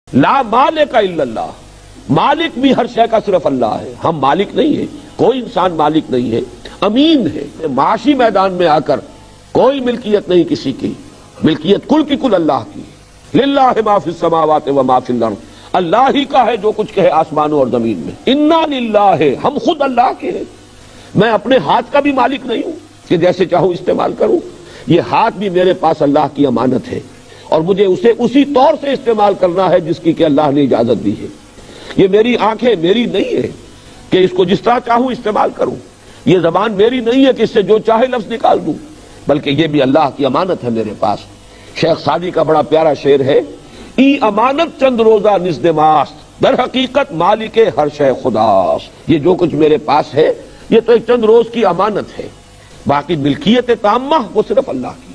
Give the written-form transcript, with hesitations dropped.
ला मालिक इल्लल्लाह, मालिक भी हर शय का सिर्फ अल्लाह है। हम मालिक नहीं है, कोई इंसान मालिक नहीं है, अमीन है। माशी मैदान में आकर कोई मिल्कियत नहीं किसी की, मिल्कियत कुल की कुल अल्लाह की। लिल्लाहि मा फिस समावाति व मा फिल अर्द, अल्लाह ही का है जो कुछ कहे आसमानों और जमीन में। इन्ना लिल्लाहि, हम खुद अल्लाह के हैं। मैं अपने हाथ का भी मालिक नहीं हूं कि जैसे चाहूं इस्तेमाल करूं। ये हाथ भी मेरे पास अल्लाह की अमानत है और मुझे उसे उसी तौर से इस्तेमाल करना है जिसकी कि अल्लाह ने इजाजत दी है। ये मेरी आंखें मेरी नहीं है कि इसको जिस तरह चाहूं इस्तेमाल करूं। ये जबान मेरी नहीं है कि इससे जो चाहे लफ्ज निकाल दूं, बल्कि ये भी अल्लाह की अमानत है मेरे पास। शेख सादी का बड़ा प्यारा शेर है, ई अमानत चंद रोजा निज़्दमास्त, दर हकीकत मालिक हर शय खुदास। ये जो कुछ मेरे पास है ये तो एक चंद रोज की अमानत है, बाकी मिल्कियत ताम्मा वो सिर्फ अल्लाह की।